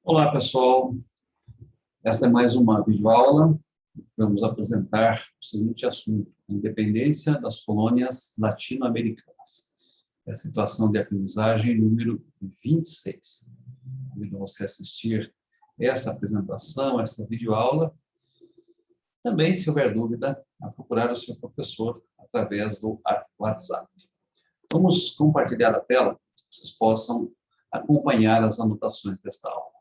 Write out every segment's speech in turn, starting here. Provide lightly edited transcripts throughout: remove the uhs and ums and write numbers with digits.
Olá, pessoal. Esta é mais uma videoaula. Vamos apresentar o seguinte assunto: a independência das colônias latino-americanas. É a situação de aprendizagem número 26. Convido você a assistir essa apresentação, esta videoaula. Também, se houver dúvida, a procurar o seu professor através do WhatsApp. Vamos compartilhar a tela, para que vocês possam acompanhar as anotações desta aula.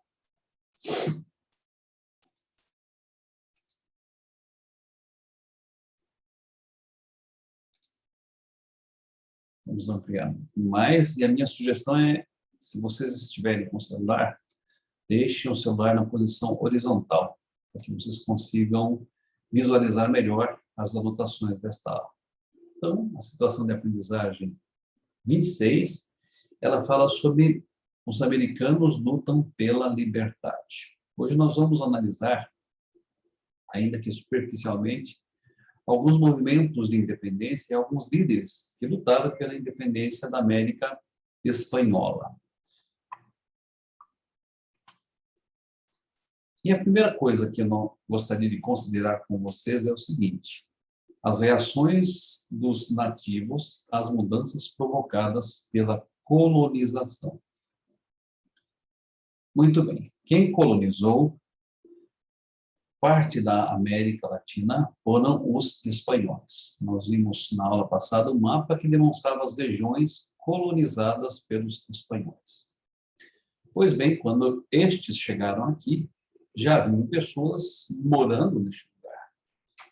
Vamos ampliar um pouquinho mais. E a minha sugestão é, se vocês estiverem com o celular, deixem o celular na posição horizontal, para que vocês consigam visualizar melhor as anotações desta aula. Então, a situação de aprendizagem 26, ela fala sobre os americanos lutam pela liberdade. Hoje nós vamos analisar, ainda que superficialmente, alguns movimentos de independência e alguns líderes que lutaram pela independência da América Espanhola. E a primeira coisa que eu gostaria de considerar com vocês é o seguinte: as reações dos nativos às mudanças provocadas pela colonização. Muito bem. Quem colonizou parte da América Latina foram os espanhóis. Nós vimos na aula passada um mapa que demonstrava as regiões colonizadas pelos espanhóis. Pois bem, quando estes chegaram aqui, já haviam pessoas morando neste lugar,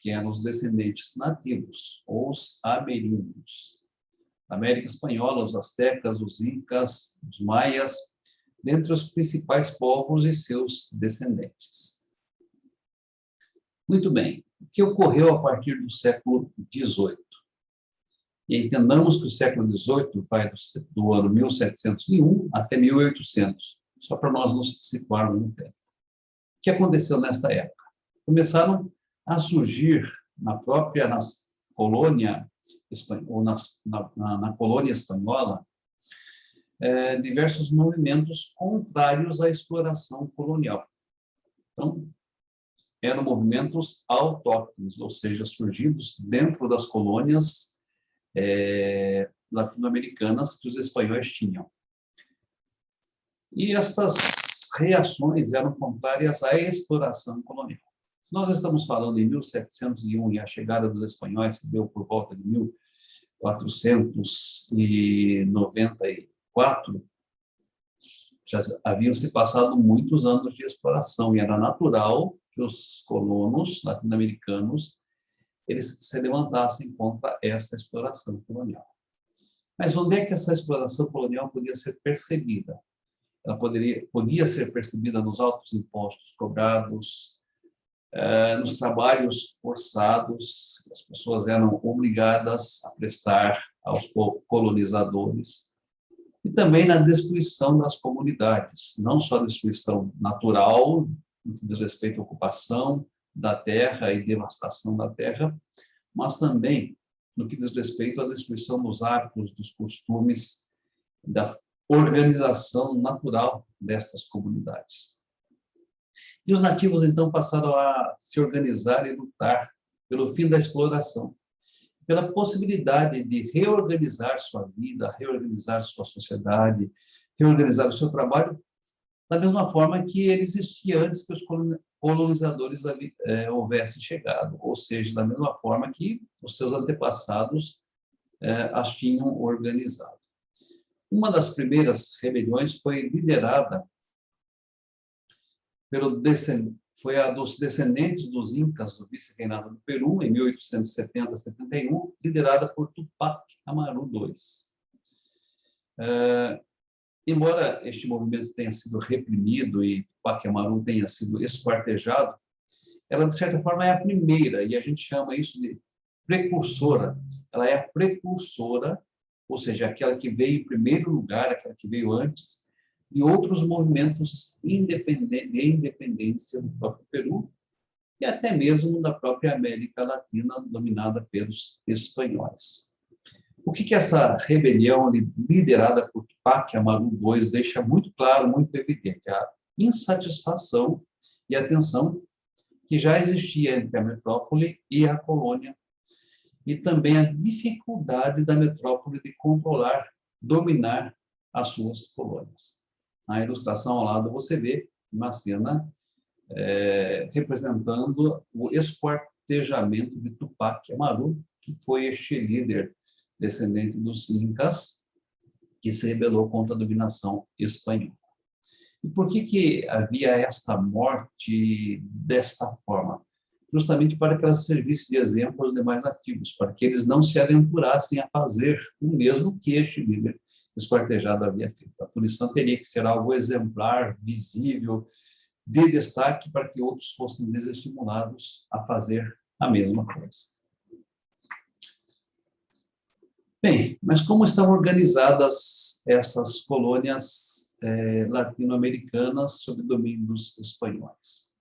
que eram os descendentes nativos, ou os ameríndios. Na América Espanhola, os astecas, os incas, os maias, dentre os principais povos e seus descendentes. Muito bem. O que ocorreu a partir do século XVIII? E entendamos que o século XVIII vai do ano 1701 até 1800, só para nós nos situarmos no tempo. O que aconteceu nesta época? Começaram a surgir na colônia espanhola diversos movimentos contrários à exploração colonial. Então, eram movimentos autóctones, ou seja, surgidos dentro das colônias latino-americanas que os espanhóis tinham. E estas reações eram contrárias à exploração colonial. Nós estamos falando em 1701 e a chegada dos espanhóis se deu por volta de 1494, já haviam se passado muitos anos de exploração e era natural que os colonos latino-americanos eles se levantassem contra essa exploração colonial. Mas onde é que essa exploração colonial podia ser percebida? Ela podia ser percebida nos altos impostos cobrados, nos trabalhos forçados, que as pessoas eram obrigadas a prestar aos colonizadores, e também na destruição das comunidades, não só a destruição natural, no que diz respeito à ocupação da terra e devastação da terra, mas também no que diz respeito à destruição dos hábitos, dos costumes, da organização natural destas comunidades. E os nativos, então, passaram a se organizar e lutar pelo fim da exploração, pela possibilidade de reorganizar sua vida, reorganizar sua sociedade, reorganizar o seu trabalho, da mesma forma que ele existia antes que os colonizadores houvessem chegado, ou seja, da mesma forma que os seus antepassados as tinham organizado. Uma das primeiras rebeliões foi liderada foi a dos descendentes dos Incas do vice-reinado do Peru, em 1870-71, liderada por Tupac Amaru II. Embora este movimento tenha sido reprimido e Tupac Amaru tenha sido esquartejado, ela, de certa forma, é a primeira, e a gente chama isso de precursora. Ela é a precursora, ou seja, aquela que veio em primeiro lugar, aquela que veio antes, e outros movimentos de independência do próprio Peru e até mesmo da própria América Latina, dominada pelos espanhóis. O que essa rebelião liderada por Tupac Amaru II deixa muito claro, muito evidente? insatisfação e a tensão que já existia entre a metrópole e a colônia, e também a dificuldade da metrópole de controlar, dominar as suas colônias. Na ilustração ao lado você vê uma cena representando o esquartejamento de Tupac Amaru, que foi este líder descendente dos Incas, que se rebelou contra a dominação espanhola. E por que havia esta morte desta forma? Justamente para que ela servisse de exemplo aos demais ativos, para que eles não se aventurassem a fazer o mesmo que este líder esquartejado havia feito. A punição teria que ser algo exemplar, visível, de destaque, para que outros fossem desestimulados a fazer a mesma coisa. Bem, mas como estavam organizadas essas colônias latino-americanas sob domínio dos espanhóis?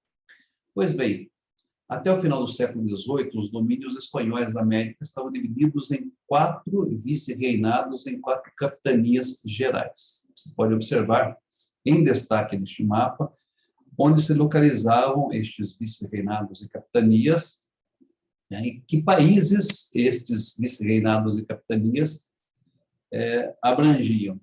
Pois bem, até o final do século XVIII, os domínios espanhóis da América estavam divididos em 4 vice-reinados, em 4 capitanias gerais. Você pode observar, em destaque neste mapa, onde se localizavam estes vice-reinados e capitanias, e que países estes vice-reinados e capitanias abrangiam.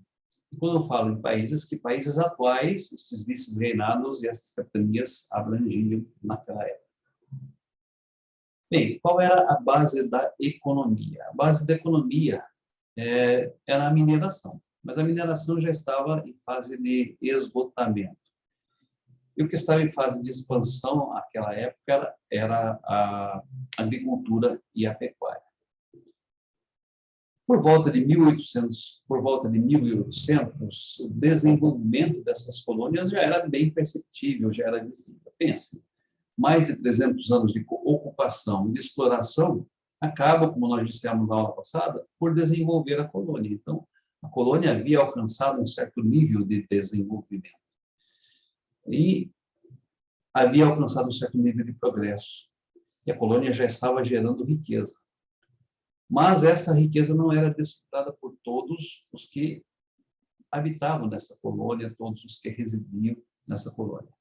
E quando eu falo em países, que países atuais estes vice-reinados e essas capitanias abrangiam naquela época. Bem, qual era a base da economia? A base da economia era a mineração, mas a mineração já estava em fase de esgotamento. E o que estava em fase de expansão naquela época era a agricultura e a pecuária. Por volta de 1800, o desenvolvimento dessas colônias já era bem perceptível, já era visível. Pense, mais de 300 anos de ocupação e de exploração acabam, como nós dissemos na aula passada, por desenvolver a colônia. Então, a colônia havia alcançado um certo nível de desenvolvimento. E havia alcançado um certo nível de progresso. E a colônia já estava gerando riqueza. Mas essa riqueza não era desfrutada por todos os que habitavam nessa colônia, todos os que residiam nessa colônia.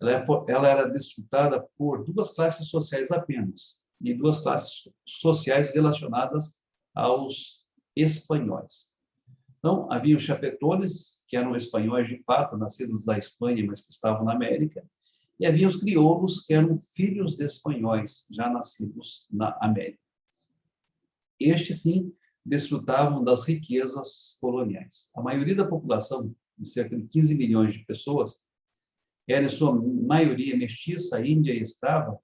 Ela era desfrutada por 2 classes sociais apenas, e 2 classes sociais relacionadas aos espanhóis. Então, havia os chapetones, que eram espanhóis de fato, nascidos da Espanha, mas que estavam na América, e havia os crioulos, que eram filhos de espanhóis, já nascidos na América. Estes, sim, desfrutavam das riquezas coloniais. A maioria da população, de cerca de 15 milhões de pessoas, era, em sua maioria, mestiça, índia e escrava,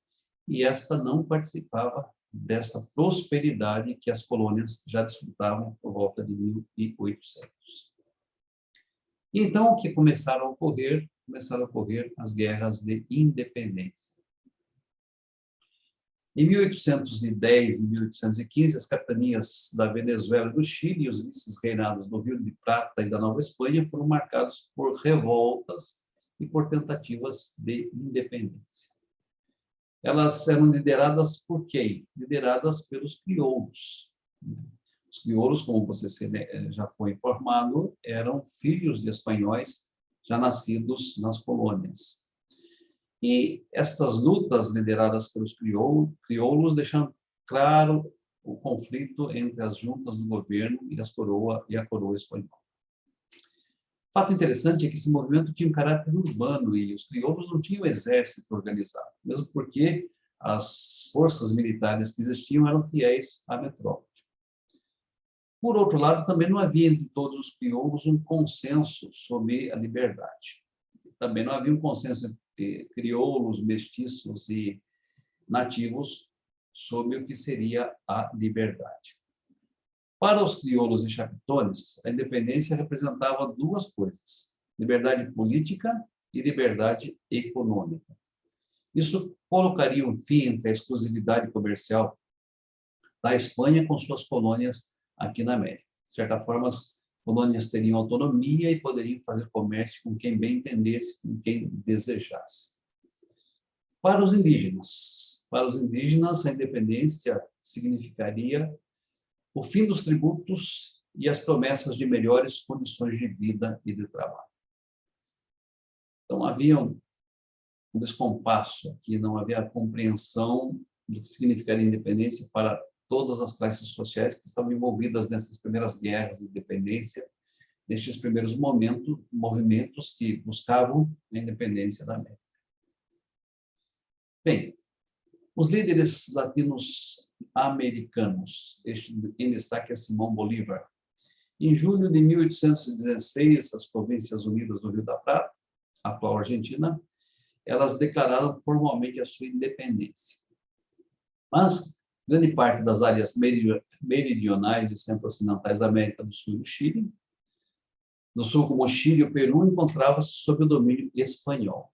e esta não participava desta prosperidade que as colônias já desfrutavam por volta de 1800. E então, o que começaram a ocorrer? Começaram a ocorrer as guerras de independência. Em 1810 e 1815, as capitanias da Venezuela e do Chile e os vice-reinados do Rio de Prata e da Nova Espanha foram marcados por revoltas e por tentativas de independência. Elas eram lideradas por quem? Lideradas pelos crioulos. Os crioulos, como você já foi informado, eram filhos de espanhóis já nascidos nas colônias. E estas lutas lideradas pelos crioulos deixam claro o conflito entre as juntas do governo e a coroa espanhola. Fato interessante é que esse movimento tinha um caráter urbano e os crioulos não tinham exército organizado, mesmo porque as forças militares que existiam eram fiéis à metrópole. Por outro lado, também não havia entre todos os crioulos um consenso sobre a liberdade. Também não havia um consenso entre crioulos, mestiços e nativos sobre o que seria a liberdade. Para os crioulos e chapetones, a independência representava 2 coisas: liberdade política e liberdade econômica. Isso colocaria um fim entre a exclusividade comercial da Espanha com suas colônias aqui na América. De certa forma, as colônias teriam autonomia e poderiam fazer comércio com quem bem entendesse, com quem desejasse. Para os indígenas, a independência significaria o fim dos tributos e as promessas de melhores condições de vida e de trabalho. Então, havia um descompasso aqui, não havia compreensão do que significaria independência para todas as classes sociais que estavam envolvidas nessas primeiras guerras de independência, nestes primeiros movimentos que buscavam a independência da América. Bem, os líderes latino-americanos, em destaque é Simão Bolívar. Em julho de 1816, as Províncias Unidas do Rio da Prata, atual Argentina, elas declararam formalmente a sua independência. Mas grande parte das áreas meridionais e centro-ocidentais da América do Sul e do Chile, do Sul como o Chile e o Peru, encontrava-se sob o domínio espanhol.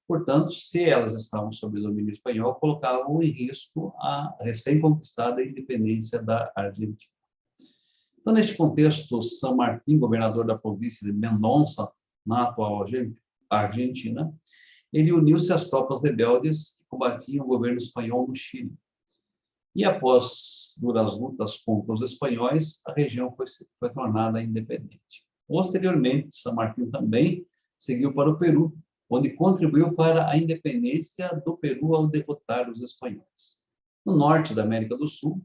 Portanto, se elas estavam sob o domínio espanhol, colocavam em risco a recém-conquistada independência da Argentina. Então, neste contexto, San Martín, governador da província de Mendonça, na atual Argentina, ele uniu-se às tropas rebeldes que combatiam o governo espanhol no Chile. E após duras lutas contra os espanhóis, a região foi tornada independente. Posteriormente, San Martín também seguiu para o Peru, onde contribuiu para a independência do Peru ao derrotar os espanhóis. No norte da América do Sul,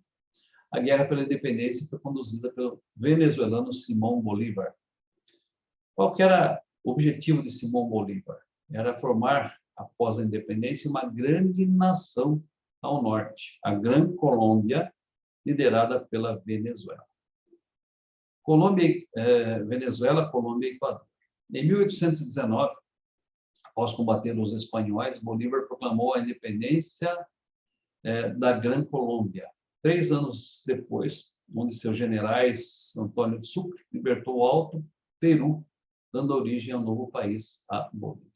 a guerra pela independência foi conduzida pelo venezuelano Simão Bolívar. Qual que era o objetivo de Simão Bolívar? Era formar, após a independência, uma grande nação ao norte, a Gran Colômbia, liderada pela Venezuela. Venezuela, Colômbia e Equador. Em 1819, após combater os espanhóis, Bolívar proclamou a independência da Gran Colômbia. 3 anos depois, onde seus generais, Antônio de Sucre, libertou o Alto Peru, dando origem ao novo país, a Bolívia.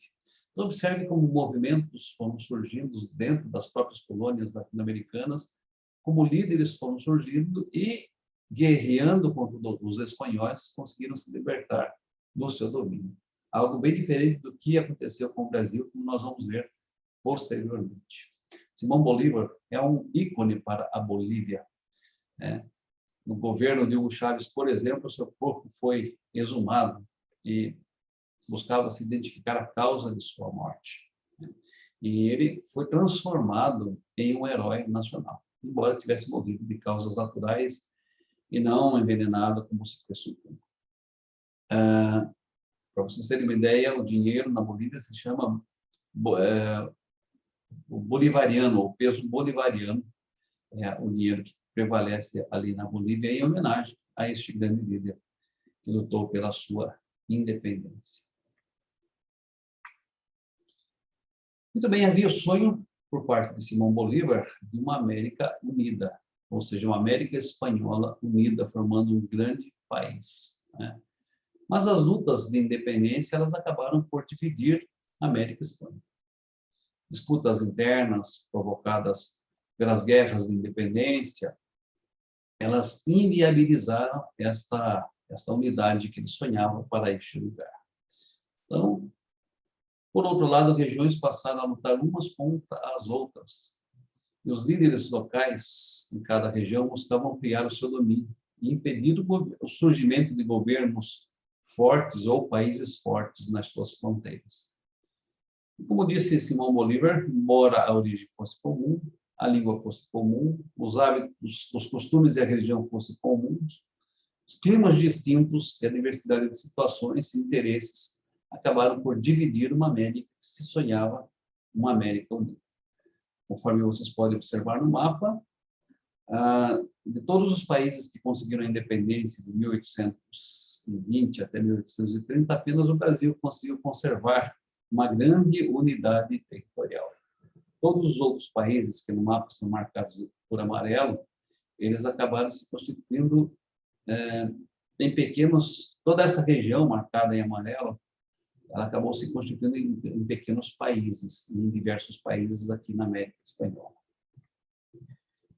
Então, observe como movimentos foram surgindo dentro das próprias colônias latino-americanas, como líderes foram surgindo e, guerreando contra os espanhóis, conseguiram se libertar do seu domínio. Algo bem diferente do que aconteceu com o Brasil, como nós vamos ver posteriormente. Simão Bolívar é um ícone para a Bolívia. No governo de Hugo Chávez, por exemplo, seu corpo foi exumado e buscava se identificar a causa de sua morte. E ele foi transformado em um herói nacional, embora tivesse morrido de causas naturais e não envenenado como se pressupunha. Para vocês terem uma ideia, o dinheiro na Bolívia se chama o bolivariano, o peso bolivariano, é o dinheiro que prevalece ali na Bolívia, em homenagem a este grande líder que lutou pela sua independência. Muito bem, havia o sonho, por parte de Simão Bolívar, de uma América unida, ou seja, uma América espanhola unida, formando um grande país. Mas as lutas de independência, elas acabaram por dividir a América espanhola. Disputas internas provocadas pelas guerras de independência, elas inviabilizaram esta unidade que ele sonhava para este lugar. Então, por outro lado, regiões passaram a lutar umas contra as outras. E os líderes locais em cada região buscavam ampliar o seu domínio e impedir o surgimento de governos fortes ou países fortes nas suas fronteiras. E como disse Simão Bolívar, embora a origem fosse comum, a língua fosse comum, os hábitos, os costumes e a religião fossem comuns, os climas distintos e a diversidade de situações e interesses acabaram por dividir uma América que se sonhava uma América unida. Conforme vocês podem observar no mapa, de todos os países que conseguiram a independência de 1820 até 1830, apenas o Brasil conseguiu conservar uma grande unidade territorial. Todos os outros países que no mapa são marcados por amarelo, eles acabaram se constituindo em pequenos... Toda essa região marcada em amarelo, ela acabou se constituindo em pequenos países, em diversos países aqui na América Espanhola.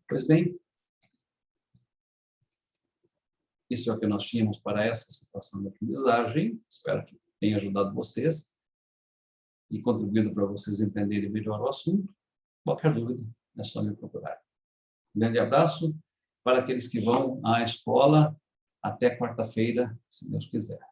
Pois bem, isso é o que nós tínhamos para essa situação de aprendizagem. Espero que tenha ajudado vocês e contribuído para vocês entenderem melhor o assunto. Qualquer dúvida, é só me procurar. Um grande abraço para aqueles que vão à escola até quarta-feira, se Deus quiser.